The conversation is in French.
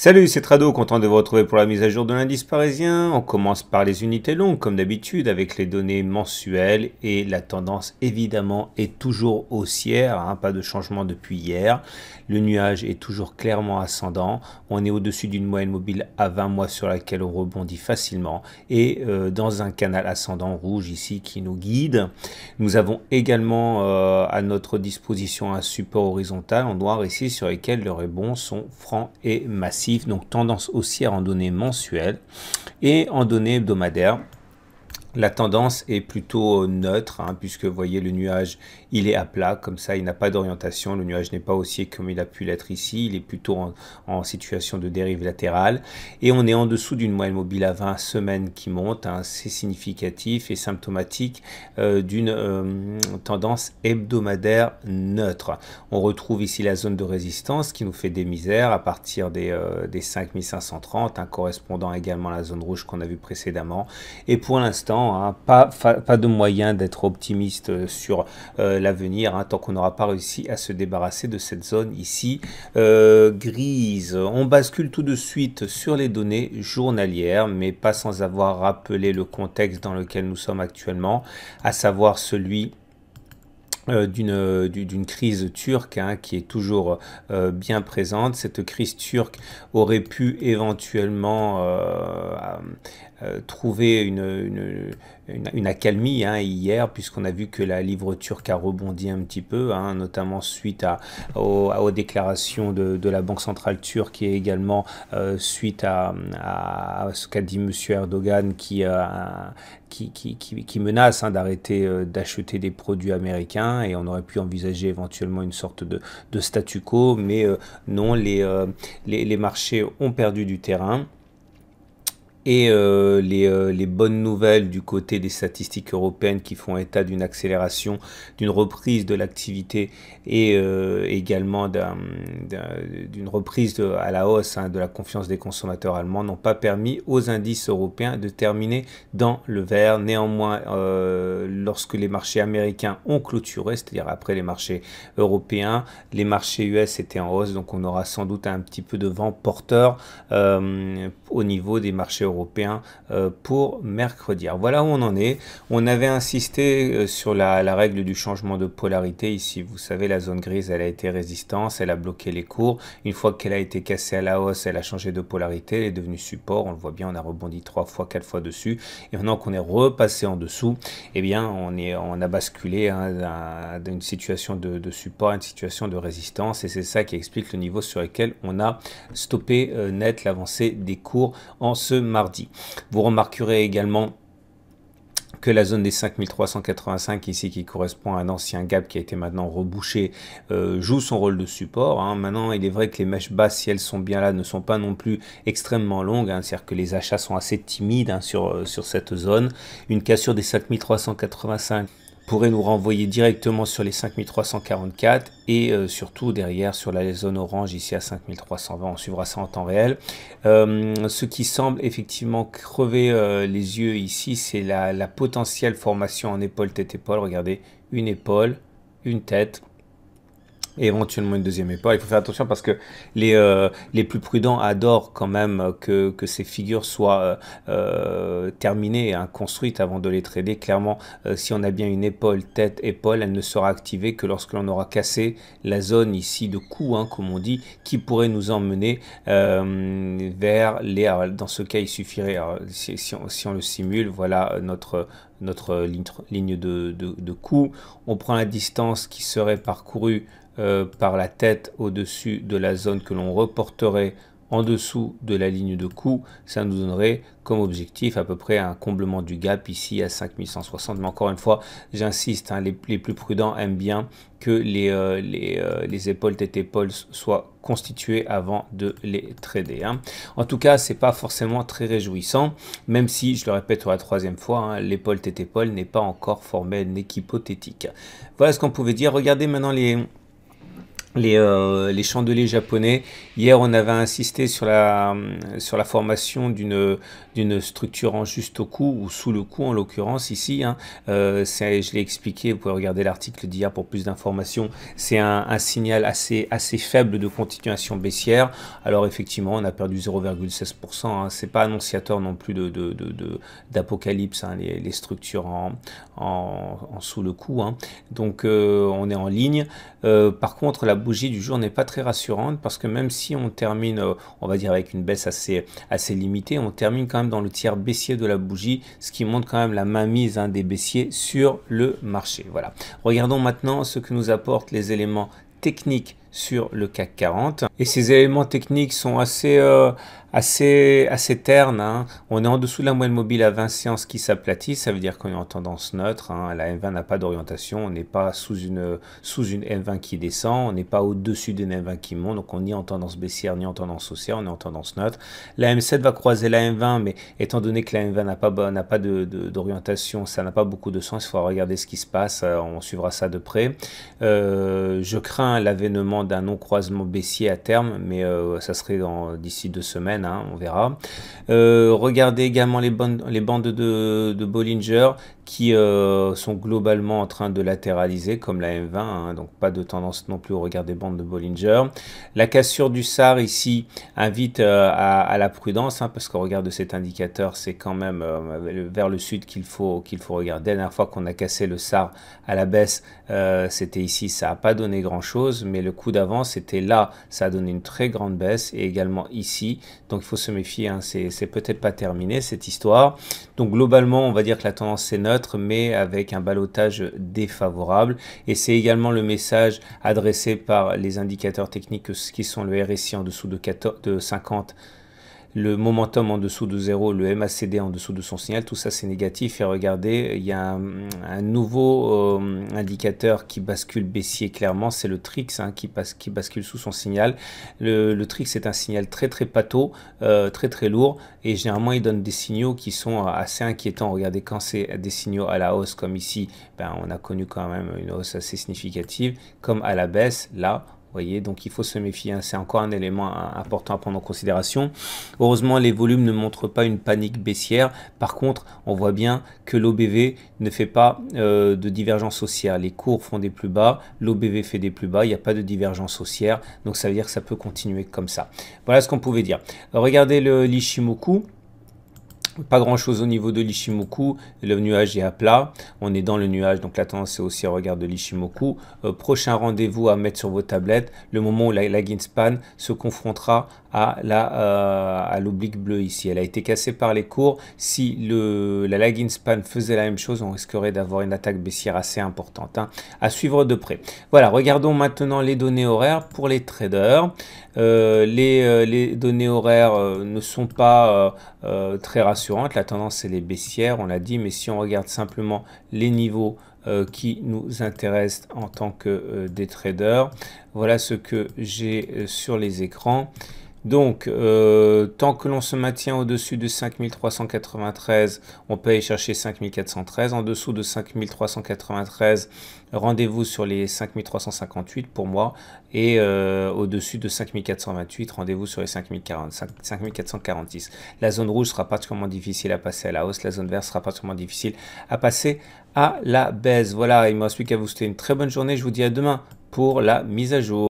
Salut, c'est Trado, content de vous retrouver pour la mise à jour de l'indice parisien. On commence par les unités longues, comme d'habitude, avec les données mensuelles et la tendance, évidemment, est toujours haussière, hein, pas de changement depuis hier. Le nuage est toujours clairement ascendant. On est au-dessus d'une moyenne mobile à 20 mois sur laquelle on rebondit facilement et dans un canal ascendant rouge ici qui nous guide. Nous avons également à notre disposition un support horizontal en noir ici sur lequel les rebonds sont francs et massifs. Donc tendance haussière en données mensuelles et en données hebdomadaires. La tendance est plutôt neutre, hein, puisque vous voyez le nuage, il est à plat, comme ça il n'a pas d'orientation, le nuage n'est pas haussier comme il a pu l'être ici, il est plutôt en situation de dérive latérale, et on est en dessous d'une moyenne mobile à 20 semaines qui monte, hein, c'est significatif et symptomatique d'une tendance hebdomadaire neutre. On retrouve ici la zone de résistance qui nous fait des misères à partir des 5530, hein, correspondant également à la zone rouge qu'on a vue précédemment, et pour l'instant, hein, pas de moyen d'être optimiste sur l'avenir, hein, tant qu'on n'aura pas réussi à se débarrasser de cette zone ici grise. On bascule tout de suite sur les données journalières, mais pas sans avoir rappelé le contexte dans lequel nous sommes actuellement, à savoir celui d'une crise turque, hein, qui est toujours bien présente. Cette crise turque aurait pu éventuellement trouver une accalmie, hein, hier, puisqu'on a vu que la livre turque a rebondi un petit peu, hein, notamment suite aux déclarations de la Banque centrale turque et également suite à ce qu'a dit M. Erdogan qui menace, hein, d'arrêter d'acheter des produits américains, et on aurait pu envisager éventuellement une sorte de statu quo, mais non, les marchés ont perdu du terrain. Et les bonnes nouvelles du côté des statistiques européennes qui font état d'une accélération, d'une reprise de l'activité et également d'une reprise à la hausse, hein, de la confiance des consommateurs allemands n'ont pas permis aux indices européens de terminer dans le vert. Néanmoins, lorsque les marchés américains ont clôturé, c'est-à-dire après les marchés européens, les marchés US étaient en hausse, donc on aura sans doute un petit peu de vent porteur au niveau des marchés européens pour mercredi. Alors voilà où on en est. On avait insisté sur la règle du changement de polarité. Ici, vous savez, la zone grise, elle a été résistance, elle a bloqué les cours. Une fois qu'elle a été cassée à la hausse, elle a changé de polarité, elle est devenue support. On le voit bien, on a rebondi 3 fois, 4 fois dessus. Et maintenant qu'on est repassé en dessous, eh bien, on a basculé, hein, d'une situation de support à une situation de résistance. Et c'est ça qui explique le niveau sur lequel on a stoppé net l'avancée des cours en ce mardi. Vous remarquerez également que la zone des 5385 ici, qui correspond à un ancien gap qui a été maintenant rebouché, joue son rôle de support, hein. Maintenant, il est vrai que les mèches basses, si elles sont bien là, ne sont pas non plus extrêmement longues, hein. C'est-à-dire que les achats sont assez timides, hein, sur cette zone. Une cassure des 5385 pourrait nous renvoyer directement sur les 5344 et surtout derrière sur la zone orange ici à 5320. On suivra ça en temps réel. Ce qui semble effectivement crever les yeux ici, c'est la potentielle formation en épaule tête épaule. Regardez, une épaule, une tête, et éventuellement une deuxième épaule. Il faut faire attention parce que les plus prudents adorent quand même que ces figures soient terminées, hein, construites avant de les trader. Clairement, si on a bien une épaule, tête, épaule, elle ne sera activée que lorsque l'on aura cassé la zone ici de cou, hein, comme on dit, qui pourrait nous emmener vers les... Alors, dans ce cas, il suffirait, alors, si on le simule, voilà notre ligne de cou. On prend la distance qui serait parcourue par la tête au-dessus de la zone que l'on reporterait en dessous de la ligne de cou. Ça nous donnerait comme objectif à peu près un comblement du gap ici à 5160. Mais encore une fois, j'insiste, hein, les plus prudents aiment bien que les épaules tête épaules soient constituées avant de les trader, hein. En tout cas, c'est pas forcément très réjouissant, même si, je le répète pour la troisième fois, hein, l'épaule tête épaule n'est pas encore formée, elle n'est qu'hypothétique. Voilà ce qu'on pouvait dire. Regardez maintenant les chandeliers japonais. Hier, on avait insisté sur la formation d'une structure en juste au cou ou sous le cou en l'occurrence ici. Hein. Je l'ai expliqué, vous pouvez regarder l'article d'hier pour plus d'informations. C'est un signal assez faible de continuation baissière. Alors effectivement, on a perdu 0,16%. Hein. C'est pas annonciateur non plus d'apocalypse, hein, les structures en sous le cou. Hein. Donc on est en ligne. Par contre, la bougie du jour n'est pas très rassurante parce que même si on termine, on va dire avec une baisse assez limitée, on termine quand même dans le tiers baissier de la bougie, ce qui montre quand même la mainmise hein, des baissiers sur le marché. Voilà. Regardons maintenant ce que nous apportent les éléments techniques sur le CAC 40. Et ces éléments techniques sont assez ternes. Hein. On est en dessous de la moyenne mobile à 20 séances qui s'aplatit. Ça veut dire qu'on est en tendance neutre. Hein. La M20 n'a pas d'orientation. On n'est pas sous une M20 qui descend. On n'est pas au-dessus d'une M20 qui monte. Donc on n'y est en tendance baissière ni en tendance haussière. On est en tendance neutre. La M7 va croiser la M20. Mais étant donné que la M20 n'a pas d'orientation, ça n'a pas beaucoup de sens. Il faudra regarder ce qui se passe. On suivra ça de près. Je crains l'avènement d'un non-croisement baissier à terme, mais ça serait d'ici 2 semaines, hein, on verra. Regardez également les bandes de Bollinger qui sont globalement en train de latéraliser comme la M20, hein, donc pas de tendance non plus au regard des bandes de Bollinger. La cassure du SAR ici invite à la prudence, hein, parce qu'au regard de cet indicateur, c'est quand même vers le sud qu'il faut regarder. La dernière fois qu'on a cassé le SAR à la baisse, c'était ici, ça n'a pas donné grand chose, mais le coup d'avant c'était là, ça a donné une très grande baisse, et également ici, donc il faut se méfier, hein, c'est peut-être pas terminé cette histoire. Donc globalement on va dire que la tendance est neutre, mais avec un ballottage défavorable, et c'est également le message adressé par les indicateurs techniques qui sont le RSI en dessous de 50, le momentum en dessous de 0, le MACD en dessous de son signal, tout ça c'est négatif. Et regardez, il y a un nouveau indicateur qui bascule baissier clairement, c'est le TRIX hein, qui bascule sous son signal. Le TRIX est un signal très pâteau, très lourd, et généralement il donne des signaux qui sont assez inquiétants. Regardez, quand c'est des signaux à la hausse comme ici, ben, on a connu quand même une hausse assez significative, comme à la baisse, là, vous voyez, donc il faut se méfier, hein. C'est encore un élément important à prendre en considération. Heureusement, les volumes ne montrent pas une panique baissière. Par contre, on voit bien que l'OBV ne fait pas de divergence haussière. Les cours font des plus bas, l'OBV fait des plus bas, il n'y a pas de divergence haussière. Donc ça veut dire que ça peut continuer comme ça. Voilà ce qu'on pouvait dire. Regardez l'Ichimoku. Pas grand chose au niveau de l'Ichimoku, le nuage est à plat, on est dans le nuage, donc la tendance est aussi au regard de l'Ichimoku. Prochain rendez-vous à mettre sur vos tablettes, le moment où la lagging span se confrontera à l'oblique bleu ici. Elle a été cassée par les cours. Si la lagging span faisait la même chose, on risquerait d'avoir une attaque baissière assez importante, hein, à suivre de près. Voilà, regardons maintenant les données horaires pour les traders. Les données horaires ne sont pas très rassurantes. La tendance c'est les baissières, on l'a dit, mais si on regarde simplement les niveaux qui nous intéressent en tant que des traders, voilà ce que j'ai sur les écrans. Donc, tant que l'on se maintient au-dessus de 5393, on peut aller chercher 5413. En dessous de 5393, rendez-vous sur les 5358 pour moi. Et au-dessus de 5428, rendez-vous sur les 5446. La zone rouge sera particulièrement difficile à passer à la hausse. La zone verte sera particulièrement difficile à passer à la baisse. Voilà, il ne me reste plus qu'à vous souhaiter une très bonne journée. Je vous dis à demain pour la mise à jour.